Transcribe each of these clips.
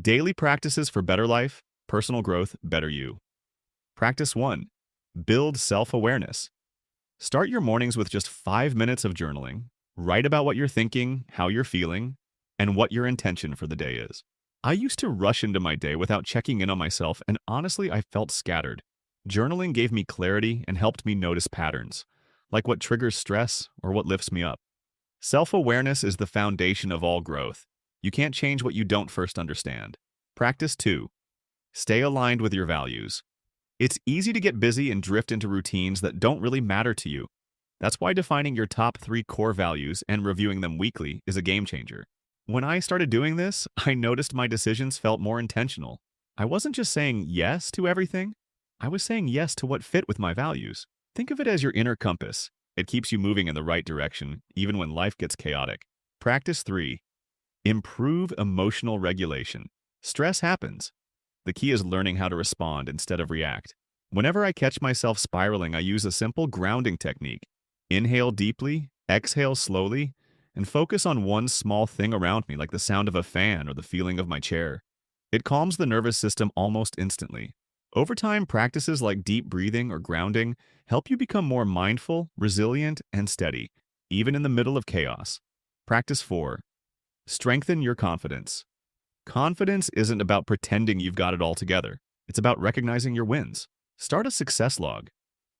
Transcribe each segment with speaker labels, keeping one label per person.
Speaker 1: Daily practices for better life, personal growth, better you. Practice 1. Build self-awareness. Start your mornings with just 5 minutes of journaling. Write about what you're thinking, how you're feeling, and what your intention for the day is. I used to rush into my day without checking in on myself, and honestly, I felt scattered. Journaling gave me clarity and helped me notice patterns, like what triggers stress or what lifts me up. Self-awareness is the foundation of all growth. You can't change what you don't first understand. Practice 2. Stay aligned with your values. It's easy to get busy and drift into routines that don't really matter to you. That's why defining your top 3 core values and reviewing them weekly is a game changer. When I started doing this, I noticed my decisions felt more intentional. I wasn't just saying yes to everything, I was saying yes to what fit with my values. Think of it as your inner compass. It keeps you moving in the right direction, even when life gets chaotic. Practice 3. Improve emotional regulation. Stress happens. The key is learning how to respond instead of react. Whenever I catch myself spiraling, I use a simple grounding technique. Inhale deeply, exhale slowly, and focus on one small thing around me, like the sound of a fan or the feeling of my chair. It calms the nervous system almost instantly. Over time, practices like deep breathing or grounding help you become more mindful, resilient, and steady, even in the middle of chaos. Practice 4. Strengthen your confidence. Confidence isn't about pretending you've got it all together. It's about recognizing your wins. Start a success log.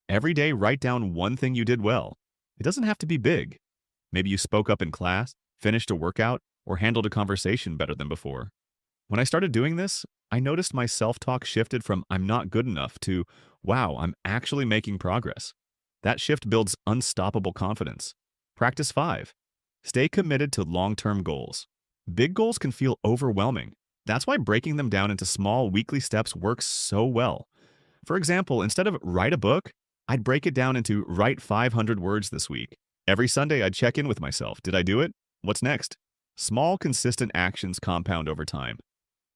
Speaker 1: Every day, write down one thing you did well. It doesn't have to be big. Maybe you spoke up in class, finished a workout, or handled a conversation better than before. When I started doing this, I noticed my self-talk shifted from "I'm not good enough" to "wow, I'm actually making progress." That shift builds unstoppable confidence. Practice 5. Stay committed to long-term goals. Big goals can feel overwhelming. That's why breaking them down into small weekly steps works so well. For example, instead of "write a book," I'd break it down into "write 500 words this week." Every Sunday, I'd check in with myself. Did I do it? What's next? Small, consistent actions compound over time.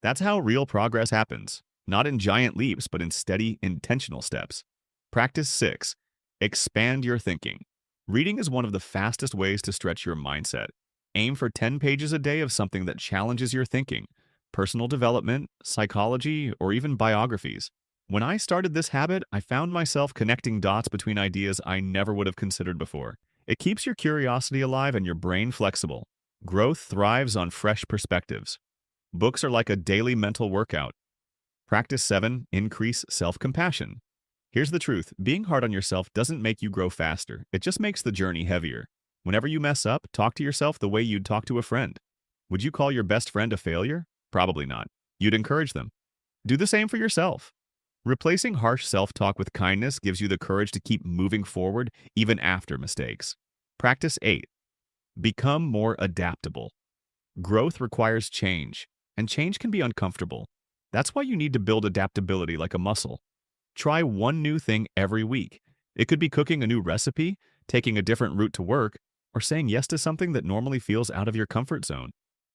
Speaker 1: That's how real progress happens, not in giant leaps, but in steady, intentional steps. Practice 6. Expand your thinking. Reading is one of the fastest ways to stretch your mindset. Aim for 10 pages a day of something that challenges your thinking, personal development, psychology, or even biographies. When I started this habit, I found myself connecting dots between ideas I never would have considered before. It keeps your curiosity alive and your brain flexible. Growth thrives on fresh perspectives. Books are like a daily mental workout. Practice 7. Increase self-compassion. Here's the truth. Being hard on yourself doesn't make you grow faster. It just makes the journey heavier. Whenever you mess up, talk to yourself the way you'd talk to a friend. Would you call your best friend a failure? Probably not. You'd encourage them. Do the same for yourself. Replacing harsh self-talk with kindness gives you the courage to keep moving forward even after mistakes. Practice 8. Become more adaptable. Growth requires change, and change can be uncomfortable. That's why you need to build adaptability like a muscle. Try one new thing every week. It could be cooking a new recipe, taking a different route to work, or saying yes to something that normally feels out of your comfort zone.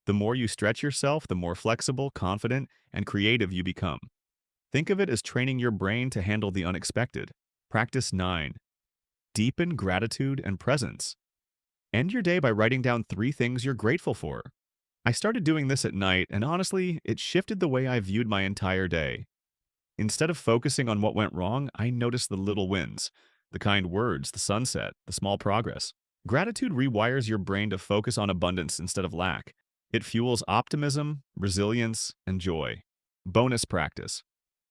Speaker 1: The more you stretch yourself, the more flexible, confident, and creative you become. Think of it as training your brain to handle the unexpected. Practice 9. Deepen gratitude and presence. End your day by writing down 3 things you're grateful for. I started doing this at night, and honestly, it shifted the way I viewed my entire day. Instead of focusing on what went wrong, I noticed the little wins, the kind words, the sunset, the small progress. Gratitude rewires your brain to focus on abundance instead of lack. It fuels optimism, resilience, and joy. Bonus practice.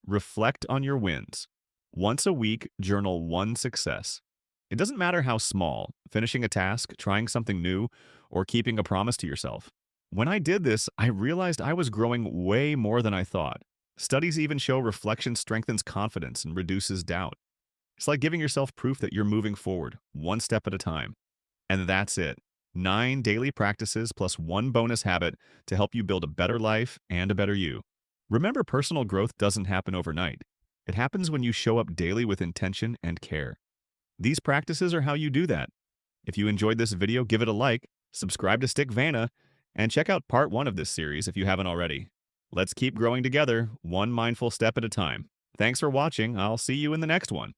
Speaker 1: Reflect on your wins. Once a week, journal one success. It doesn't matter how small, finishing a task, trying something new, or keeping a promise to yourself. When I did this, I realized I was growing way more than I thought. Studies even show reflection strengthens confidence and reduces doubt. It's like giving yourself proof that you're moving forward, one step at a time. And that's it. 9 daily practices plus 1 bonus habit to help you build a better life and a better you. Remember, personal growth doesn't happen overnight. It happens when you show up daily with intention and care. These practices are how you do that. If you enjoyed this video, give it a like, subscribe to Stickvana, and check out part 1 of this series if you haven't already. Let's keep growing together, one mindful step at a time. Thanks for watching. I'll see you in the next one.